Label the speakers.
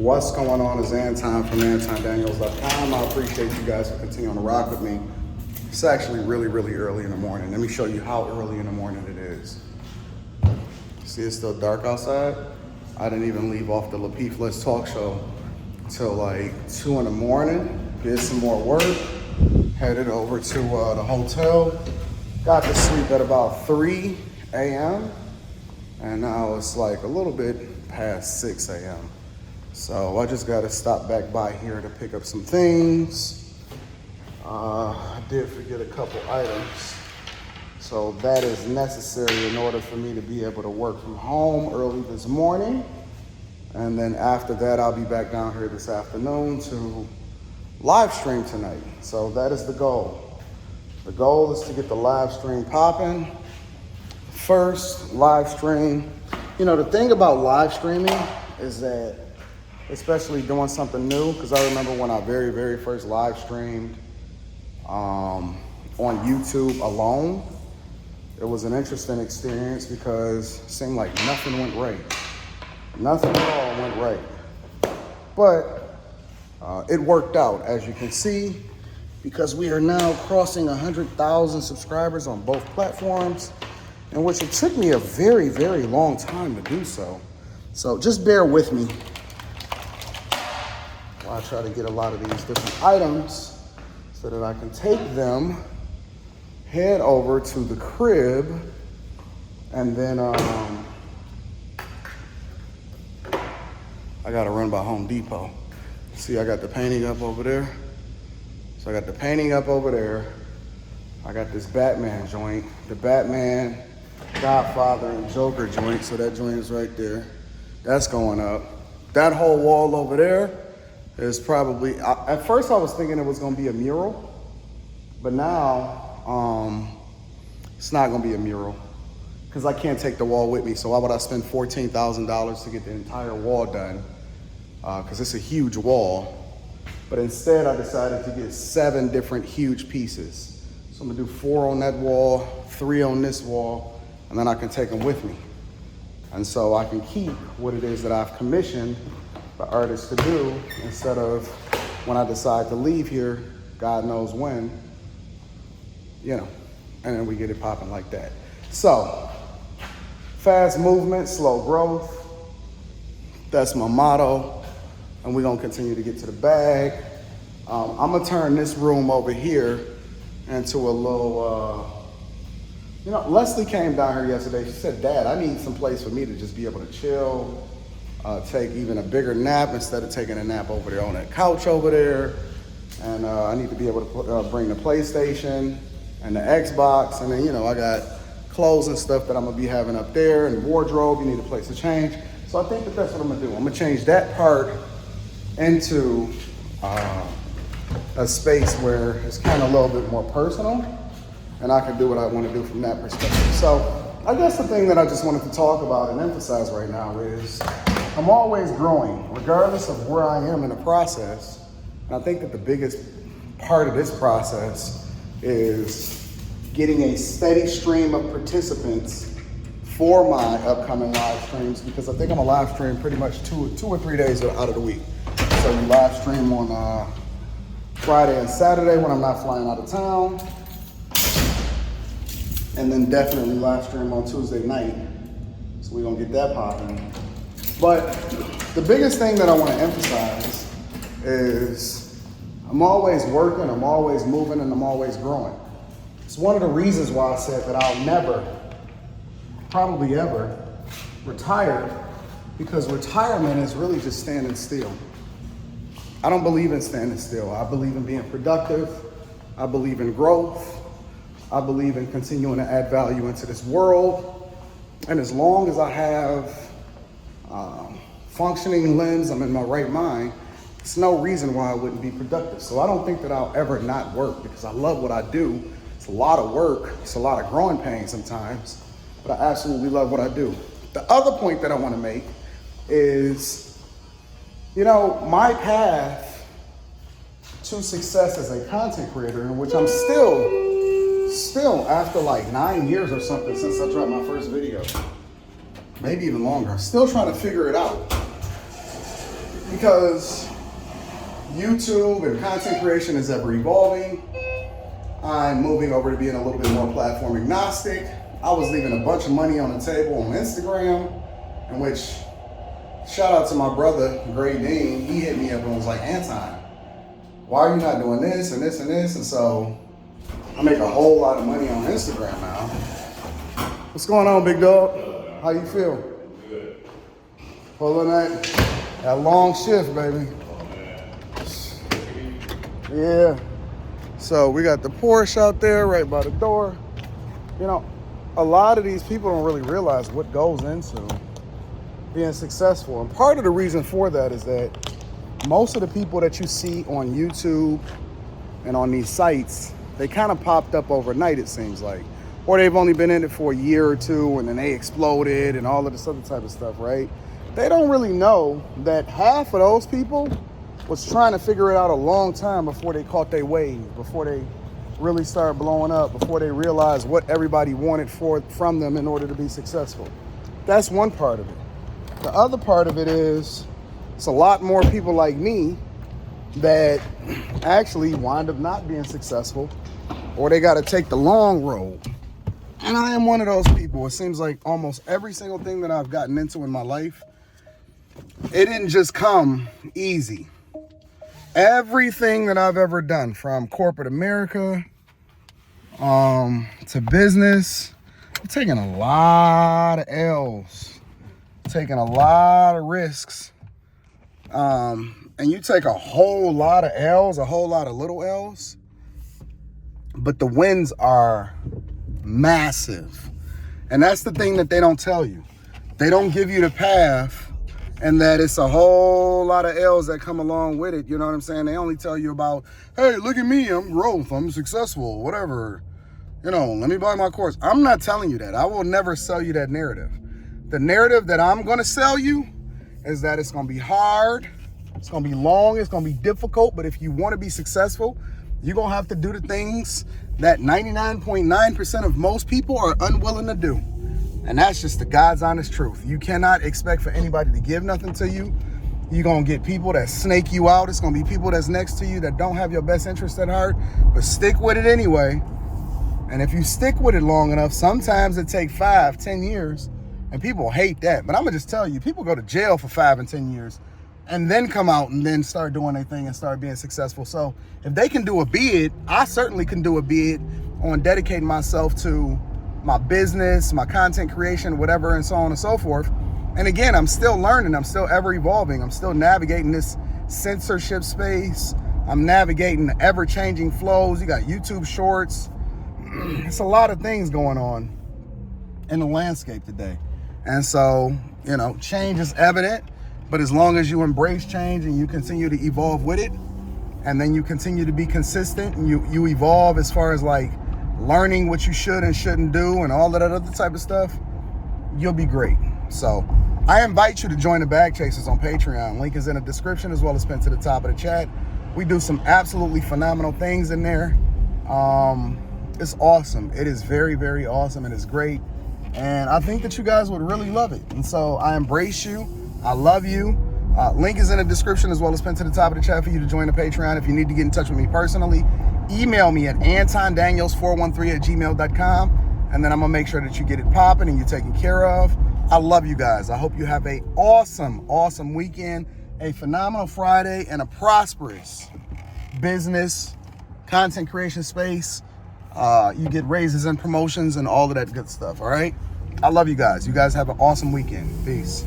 Speaker 1: What's going on? It's Anton from AntonDaniels.com. I appreciate you guys for continuing to rock with me. It's actually really, really early in the morning. Let me show you how early in the morning it is. See, it's still dark outside. I didn't even leave off the Lapeef Let's Talk show till like 2 in the morning. Did some more work. Headed over to the hotel. Got to sleep at about 3 a.m. And now it's like a little bit past 6 a.m. So I just got to stop back by here to pick up some things. I did forget a couple items. So that is necessary in order for me to be able to work from home early this morning. And then after that, I'll be back down here this afternoon to live stream tonight. So that is the goal. The goal is to get the live stream popping. First live stream. You know, the thing about live streaming is that, especially doing something new, because I remember when I very first live streamed on YouTube alone, it was an interesting experience because it seemed like nothing went right. Nothing at all went right. But it worked out, as you can see, because we are now crossing 100,000 subscribers on both platforms, in which it took me a very long time to do so. So just bear with me while I try to get a lot of these different items so that I can take them, head over to the crib, and then I gotta run by Home Depot. See, I got the painting up over there. So I got the painting up over there. I got this Batman joint, the Batman, Godfather, and Joker joint. So that joint is right there. That's going up. That whole wall over there is probably, at first I was thinking it was gonna be a mural, but now it's not gonna be a mural because I can't take the wall with me. So why would I spend $14,000 to get the entire wall done? Because it's a huge wall. But instead I decided to get 7 different huge pieces. So I'm gonna do 4 on that wall, 3 on this wall, and then I can take them with me. And so I can keep what it is that I've commissioned the artist to do instead of when I decide to leave here, God knows when, you know, and then we get it popping like that. So, fast movement, slow growth. That's my motto. And we're gonna continue to get to the bag. I'm gonna turn this room over here into a little, you know, Leslie came down here yesterday. She said, Dad, I need some place for me to just be able to chill, take even a bigger nap instead of taking a nap over there on that couch over there. And I need to be able to bring the PlayStation and the Xbox. And then, you know, I got clothes and stuff that I'm gonna be having up there and wardrobe. You need a place to change. So I think that that's what I'm gonna do. I'm gonna change that part into a space where it's kind of a little bit more personal and I can do what I want to do from that perspective. So I guess the thing that I just wanted to talk about and emphasize right now is I'm always growing, regardless of where I am in the process. And I think that the biggest part of this process is getting a steady stream of participants for my upcoming live streams, because I think I'm a live stream pretty much two or 3 days out of the week. So you live stream on Friday and Saturday when I'm not flying out of town. And then definitely live stream on Tuesday night. So we're gonna get that popping. But the biggest thing that I wanna emphasize is I'm always working, I'm always moving, and I'm always growing. It's one of the reasons why I said that I'll never, probably ever, retire, because retirement is really just standing still. I don't believe in standing still. I believe in being productive. I believe in growth. I believe in continuing to add value into this world. And as long as I have functioning limbs, I'm in my right mind, there's no reason why I wouldn't be productive. So I don't think that I'll ever not work, because I love what I do. It's a lot of work. It's a lot of growing pains sometimes, but I absolutely love what I do. The other point that I want to make is, you know, my path to success as a content creator, in which I'm still after like 9 years or something since I dropped my first video, maybe even longer, I'm still trying to figure it out. because YouTube and content creation is ever evolving. I'm moving over to being a little bit more platform agnostic. I was leaving a bunch of money on the table on Instagram, in which, shout out to my brother, Gray Dean, he hit me up and was like, Anton, why are you not doing this and this and this? And so I make a whole lot of money on Instagram now. What's going on, big dog? How you feel?
Speaker 2: Good.
Speaker 1: Pulling that long shift, baby. Yeah. So we got the Porsche out there right by the door. You know, a lot of these people don't really realize what goes into being successful. And part of the reason for that is that most of the people that you see on YouTube and on these sites, they kind of popped up overnight, it seems like. Or they've only been in it for a year or two and then they exploded and all of this other type of stuff, right? They don't really know that half of those people was trying to figure it out a long time before they caught their wave, before they really started blowing up, before they realized what everybody wanted from them in order to be successful. That's one part of it. The other part of it is it's a lot more people like me that actually wind up not being successful, or they got to take the long road. And I am one of those people. It seems like almost every single thing that I've gotten into in my life, it didn't just come easy. Everything that I've ever done, from corporate America to business, I'm taking a lot of L's, taking a lot of risks. And you take a whole lot of L's, a whole lot of little L's, but the wins are massive. And that's the thing that they don't tell you. They don't give you the path, and that it's a whole lot of L's that come along with it. You know what I'm saying? They only tell you about, hey, look at me, I'm growth, I'm successful, whatever. You know, let me buy my course. I'm not telling you that. I will never sell you that narrative. The narrative that I'm going to sell you is that it's going to be hard, it's going to be long, it's going to be difficult, but if you want to be successful, you're going to have to do the things that 99.9% of most people are unwilling to do. And that's just the God's honest truth. You cannot expect for anybody to give nothing to you. You're going to get people that snake you out. It's going to be people that's next to you that don't have your best interest at heart, but stick with it anyway. And if you stick with it long enough, sometimes it takes 5-10 years, and people hate that. But I'm going to just tell you, people go to jail for 5 and 10 years and then come out and then start doing their thing and start being successful. So if they can do a bid, I certainly can do a bid on dedicating myself to my business, my content creation, whatever, and so on and so forth. And again, I'm still learning. I'm still ever evolving. I'm still navigating this censorship space. I'm navigating the ever-changing flows. You got YouTube shorts. It's a lot of things going on in the landscape today. And so, you know, change is evident, but as long as you embrace change and you continue to evolve with it, and then you continue to be consistent and you evolve as far as like learning what you should and shouldn't do and all of that other type of stuff, you'll be great. So I invite you to join the Bag Chasers on Patreon. Link is in the description as well as pinned to the top of the chat. We do some absolutely phenomenal things in there. It's awesome. It is very, very awesome, and it's great. And I think that you guys would really love it. And so I embrace you. I love you. Link is in the description as well as pinned to the top of the chat for you to join the Patreon. If you need to get in touch with me personally, email me at antondaniels413@gmail.com, and then I'm gonna make sure that you get it popping and you're taken care of. I love you guys. I hope you have a awesome weekend, a phenomenal Friday, and a prosperous business content creation space. You get raises and promotions and all of that good stuff. All right. I love you guys. You guys have an awesome weekend. Peace.